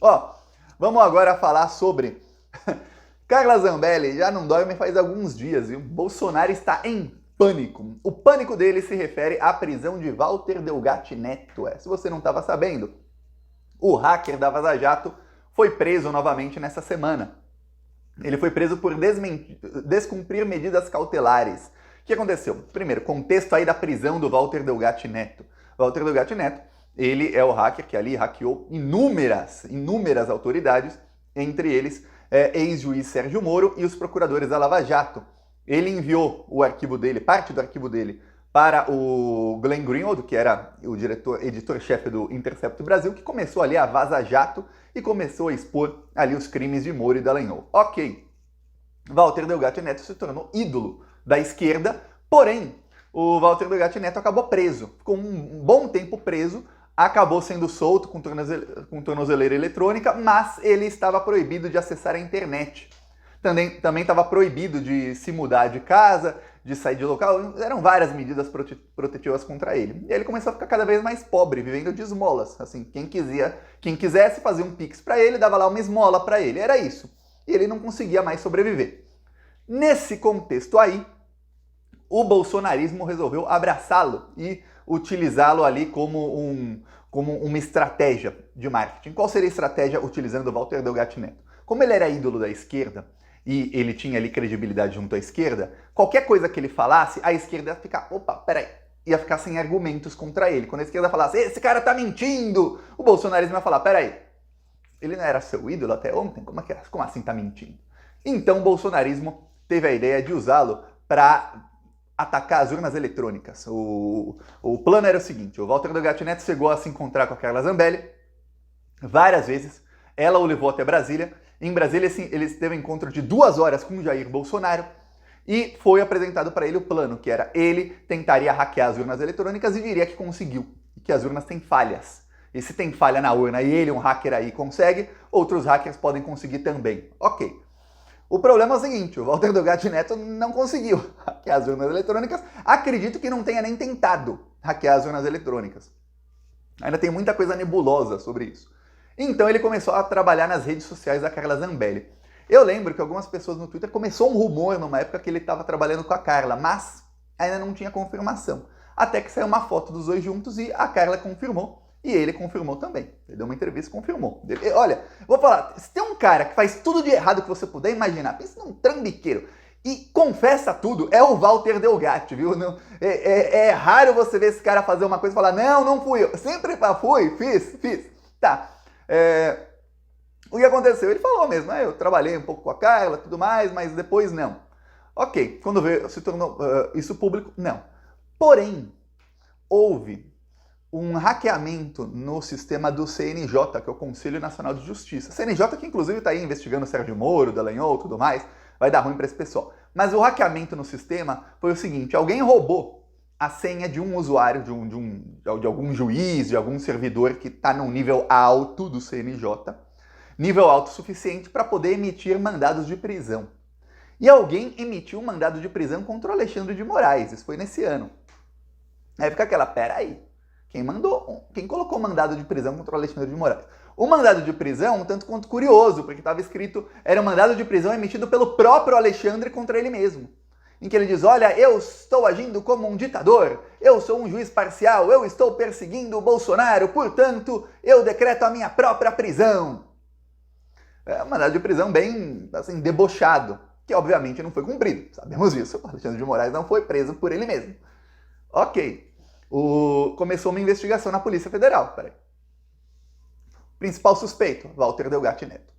Ó, vamos agora falar sobre Carla Zambelli. Já não dorme faz alguns dias, viu? Bolsonaro está em pânico. O pânico dele se refere à prisão de Walter Delgatti Neto. Se você não estava sabendo, o hacker da Vaza Jato foi preso novamente nessa semana. Ele foi preso por descumprir medidas cautelares. O que aconteceu? Primeiro, contexto aí da prisão do Walter Delgatti Neto. Walter Delgatti Neto, ele é o hacker que ali hackeou inúmeras autoridades, entre eles ex-juiz Sérgio Moro e os procuradores da Lava Jato. Ele enviou o arquivo dele, parte do arquivo dele, para o Glenn Greenwald, que era o editor-chefe do Intercept Brasil, que começou ali a Vaza Jato e começou a expor ali os crimes de Moro e Dallagnol. Ok, Walter Delgatti Neto se tornou ídolo da esquerda, porém, o Walter Delgatti Neto acabou preso. Ficou um bom tempo preso, acabou sendo solto com tornozeleira eletrônica, mas ele estava proibido de acessar a internet. Também estava proibido de se mudar de casa, de sair de local, eram várias medidas protetivas contra ele. E ele começou a ficar cada vez mais pobre, vivendo de esmolas. Assim, quem quisesse fazer um pix para ele, dava lá uma esmola para ele, era isso. E ele não conseguia mais sobreviver. Nesse contexto aí, o bolsonarismo resolveu abraçá-lo e utilizá-lo ali como uma estratégia de marketing. Qual seria a estratégia utilizando o Walter Delgatti Neto? Como ele era ídolo da esquerda, e ele tinha ali credibilidade junto à esquerda, qualquer coisa que ele falasse, a esquerda ia ficar, opa, peraí, ia ficar sem argumentos contra ele. Quando a esquerda falasse, esse cara tá mentindo, o bolsonarismo ia falar, peraí, ele não era seu ídolo até ontem? Como assim tá mentindo? Então o bolsonarismo teve a ideia de usá-lo para atacar as urnas eletrônicas. O plano era o seguinte, o Walter Delgatti Neto chegou a se encontrar com a Carla Zambelli várias vezes, ela o levou até Brasília. Em Brasília, ele teve um encontro de 2 horas com o Jair Bolsonaro e foi apresentado para ele o plano, que era ele tentaria hackear as urnas eletrônicas e diria que conseguiu, e que as urnas têm falhas. E se tem falha na urna e ele, um hacker aí, consegue, outros hackers podem conseguir também. Ok. O problema é o seguinte, o Walter Delgatti Neto não conseguiu hackear as urnas eletrônicas. Acredito que não tenha nem tentado hackear as urnas eletrônicas. Ainda tem muita coisa nebulosa sobre isso. Então ele começou a trabalhar nas redes sociais da Carla Zambelli. Eu lembro que algumas pessoas no Twitter começou um rumor numa época que ele estava trabalhando com a Carla, mas ainda não tinha confirmação. Até que saiu uma foto dos dois juntos e a Carla confirmou e ele confirmou também. Ele deu uma entrevista e confirmou. Olha, vou falar, se tem um cara que faz tudo de errado que você puder imaginar, pensa num trambiqueiro e confessa tudo, é o Walter Delgatti, viu? É raro você ver esse cara fazer uma coisa e falar, não fui eu. Sempre fui, fiz. Tá. O que aconteceu? Ele falou mesmo, eu trabalhei um pouco com a Carla, tudo mais, mas depois não. Ok, quando veio, se tornou isso público, não. Porém, houve um hackeamento no sistema do CNJ, que é o Conselho Nacional de Justiça. CNJ que inclusive está aí investigando o Sérgio Moro, Dallagnol, tudo mais, vai dar ruim para esse pessoal. Mas o hackeamento no sistema foi o seguinte, alguém roubou a senha de um usuário, de algum juiz, de algum servidor que está num nível alto do CNJ, nível alto suficiente para poder emitir mandados de prisão. E alguém emitiu um mandado de prisão contra o Alexandre de Moraes, isso foi nesse ano. Aí fica aquela, peraí, quem colocou o mandado de prisão contra o Alexandre de Moraes? O mandado de prisão, um tanto quanto curioso, porque estava escrito, era um mandado de prisão emitido pelo próprio Alexandre contra ele mesmo. Em que ele diz, olha, eu estou agindo como um ditador, eu sou um juiz parcial, eu estou perseguindo o Bolsonaro, portanto, eu decreto a minha própria prisão. É um mandado de prisão bem, assim, debochado, que obviamente não foi cumprido, sabemos disso, o Alexandre de Moraes não foi preso por ele mesmo. Ok, começou uma investigação na Polícia Federal, peraí. Principal suspeito, Walter Delgatti Neto.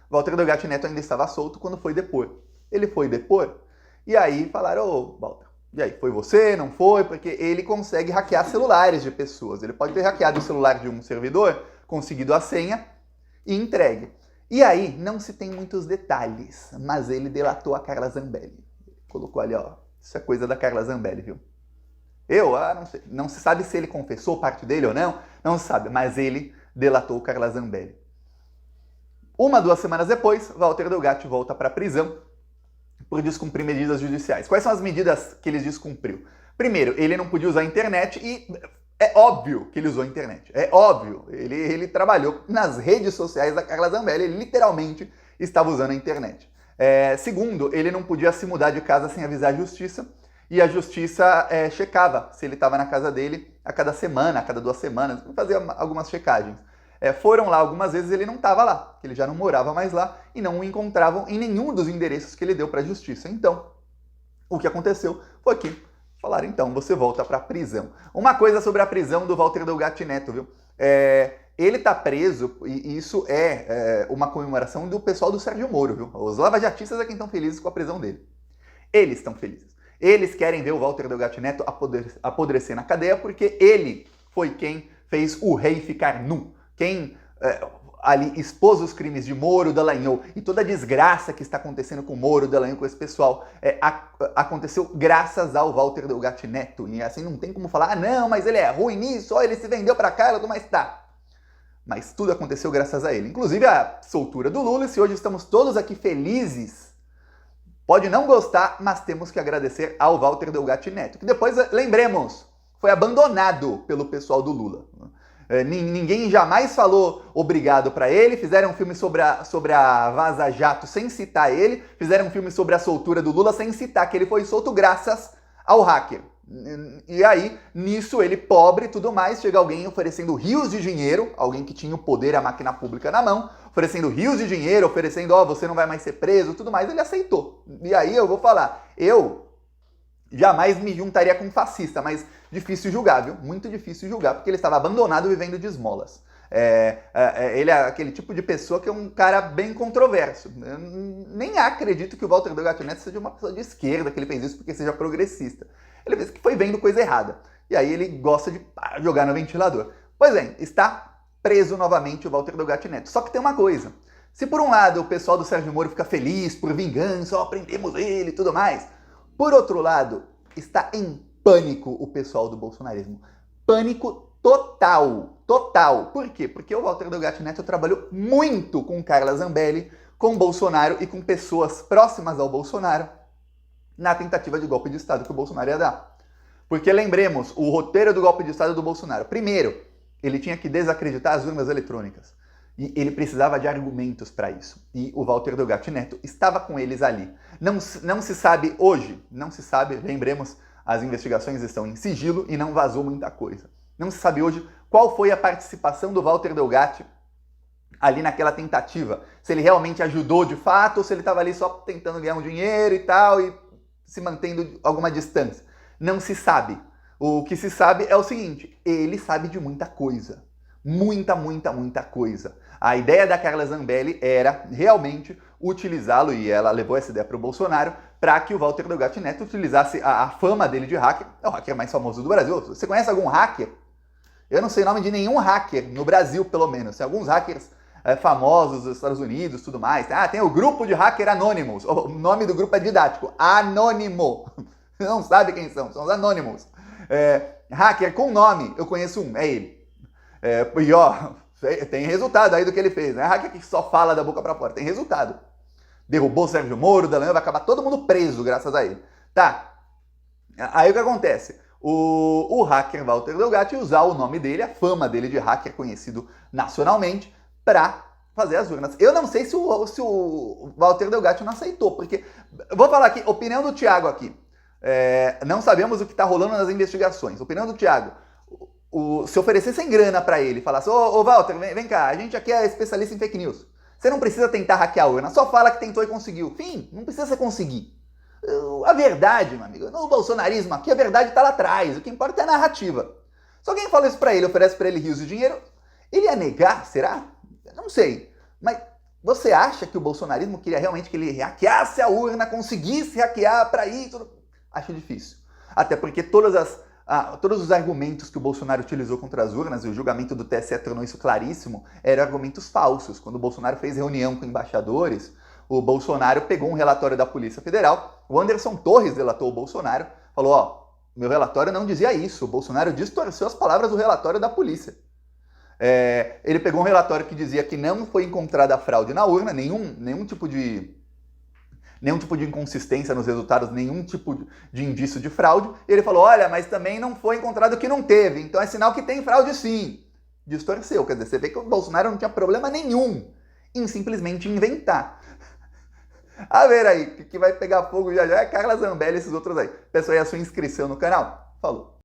Walter Delgatti Neto ainda estava solto quando foi depor. Ele foi depor, e aí falaram, ô, Walter, e aí, foi você, não foi? Porque ele consegue hackear celulares de pessoas. Ele pode ter hackeado o celular de um servidor, conseguido a senha e entregue. E aí, não se tem muitos detalhes, mas ele delatou a Carla Zambelli. Colocou ali, ó, isso é coisa da Carla Zambelli, viu? Não sei. Não se sabe se ele confessou parte dele ou não se sabe, mas ele delatou Carla Zambelli. 2 semanas depois, Walter Delgatti volta para a prisão por descumprir medidas judiciais. Quais são as medidas que ele descumpriu? Primeiro, ele não podia usar a internet e É óbvio que ele usou a internet. É óbvio. Ele trabalhou nas redes sociais da Carla Zambelli. Ele literalmente estava usando a internet. Segundo, ele não podia se mudar de casa sem avisar a justiça. E a justiça checava se ele estava na casa dele a cada semana, a cada 2 semanas. Fazia algumas checagens. Foram lá algumas vezes, ele não estava lá. Ele já não morava mais lá. E não o encontravam em nenhum dos endereços que ele deu para a justiça. Então, o que aconteceu foi que falaram, então, você volta para a prisão. Uma coisa sobre a prisão do Walter Delgatti Neto, viu? Ele tá preso, e isso uma comemoração do pessoal do Sérgio Moro, viu? Os lavajatistas é quem estão felizes com a prisão dele. Eles estão felizes. Eles querem ver o Walter Delgatti Neto apodrecer na cadeia, porque ele foi quem fez o rei ficar nu. Quem ali expôs os crimes de Moro, Dallagnol e toda a desgraça que está acontecendo com Moro, Dallagnol, com esse pessoal, aconteceu graças ao Walter Delgatti Neto. E assim não tem como falar, ah não, mas ele é ruim nisso, ele se vendeu pra cá, mas tá. Mas tudo aconteceu graças a ele. Inclusive a soltura do Lula, e se hoje estamos todos aqui felizes, pode não gostar, mas temos que agradecer ao Walter Delgatti Neto, que depois, lembremos, foi abandonado pelo pessoal do Lula. Ninguém jamais falou obrigado para ele, fizeram um filme sobre a Vaza Jato sem citar ele, fizeram um filme sobre a soltura do Lula sem citar que ele foi solto graças ao hacker. E aí, nisso, ele pobre e tudo mais, chega alguém oferecendo rios de dinheiro, alguém que tinha o poder, a máquina pública na mão, oferecendo rios de dinheiro, oferecendo, você não vai mais ser preso, tudo mais, ele aceitou. E aí eu vou falar, eu jamais me juntaria com um fascista, mas difícil julgar, viu? Muito difícil julgar, porque ele estava abandonado vivendo de esmolas. Ele é aquele tipo de pessoa que é um cara bem controverso. Eu nem acredito que o Walter Delgatti Neto seja uma pessoa de esquerda, que ele fez isso porque seja progressista. Ele fez que foi vendo coisa errada. E aí ele gosta de jogar no ventilador. Pois bem, está preso novamente o Walter Delgatti Neto. Só que tem uma coisa. Se por um lado o pessoal do Sérgio Moro fica feliz por vingança, prendemos ele e tudo mais, por outro lado, está em pânico o pessoal do bolsonarismo. Pânico total, total. Por quê? Porque o Walter Delgatti Neto trabalhou muito com Carla Zambelli, com Bolsonaro e com pessoas próximas ao Bolsonaro na tentativa de golpe de Estado que o Bolsonaro ia dar. Porque lembremos, o roteiro do golpe de Estado do Bolsonaro. Primeiro, ele tinha que desacreditar as urnas eletrônicas. E ele precisava de argumentos para isso. E o Walter Delgatti Neto estava com eles ali. Não se sabe hoje, não se sabe, lembremos, as investigações estão em sigilo e não vazou muita coisa. Não se sabe hoje qual foi a participação do Walter Delgatti ali naquela tentativa. Se ele realmente ajudou de fato ou se ele estava ali só tentando ganhar um dinheiro e tal e se mantendo alguma distância. Não se sabe. O que se sabe é o seguinte, ele sabe de muita coisa. Muita, muita, muita coisa. A ideia da Carla Zambelli era realmente utilizá-lo, e ela levou essa ideia para o Bolsonaro, para que o Walter Delgatti Neto utilizasse a fama dele de hacker. É o hacker mais famoso do Brasil. Você conhece algum hacker? Eu não sei o nome de nenhum hacker, no Brasil pelo menos. Tem alguns hackers famosos dos Estados Unidos, tudo mais. Tem o grupo de hacker Anonymous. O nome do grupo é didático. Anônimo. Você não sabe quem são os Anonymous. Hacker com nome, eu conheço um, é ele. Tem resultado aí do que ele fez, né? Hacker que só fala da boca pra fora, tem resultado. Derrubou o Sérgio Moro, Dallagnol, vai acabar todo mundo preso graças a ele. Tá, aí o que acontece? O hacker Walter Delgatti usar o nome dele, a fama dele de hacker conhecido nacionalmente, pra fazer as urnas. Eu não sei se o Walter Delgatti não aceitou, porque, vou falar aqui, opinião do Thiago aqui. Não sabemos o que está rolando nas investigações. Opinião do Thiago. Se oferecessem grana para ele, falasse, ô Walter, vem cá, a gente aqui é especialista em fake news. Você não precisa tentar hackear a urna, só fala que tentou e conseguiu. Fim, não precisa você conseguir. A verdade, meu amigo, no bolsonarismo aqui, a verdade está lá atrás. O que importa é a narrativa. Se alguém fala isso para ele, oferece para ele rios de dinheiro, ele ia negar, será? Não sei. Mas você acha que o bolsonarismo queria realmente que ele hackeasse a urna, conseguisse hackear para isso? Acho difícil. Até porque todos os argumentos que o Bolsonaro utilizou contra as urnas, e o julgamento do TSE tornou isso claríssimo, eram argumentos falsos. Quando o Bolsonaro fez reunião com embaixadores, o Bolsonaro pegou um relatório da Polícia Federal, o Anderson Torres delatou o Bolsonaro, falou, meu relatório não dizia isso, o Bolsonaro distorceu as palavras do relatório da polícia. Ele pegou um relatório que dizia que não foi encontrada fraude na urna, nenhum tipo de nenhum tipo de inconsistência nos resultados, nenhum tipo de indício de fraude. E ele falou, olha, mas também não foi encontrado que não teve, então é sinal que tem fraude sim. Distorceu, quer dizer, você vê que o Bolsonaro não tinha problema nenhum em simplesmente inventar. A ver aí, que vai pegar fogo já já é Carla Zambelli e esses outros aí. Peço aí a sua inscrição no canal. Falou!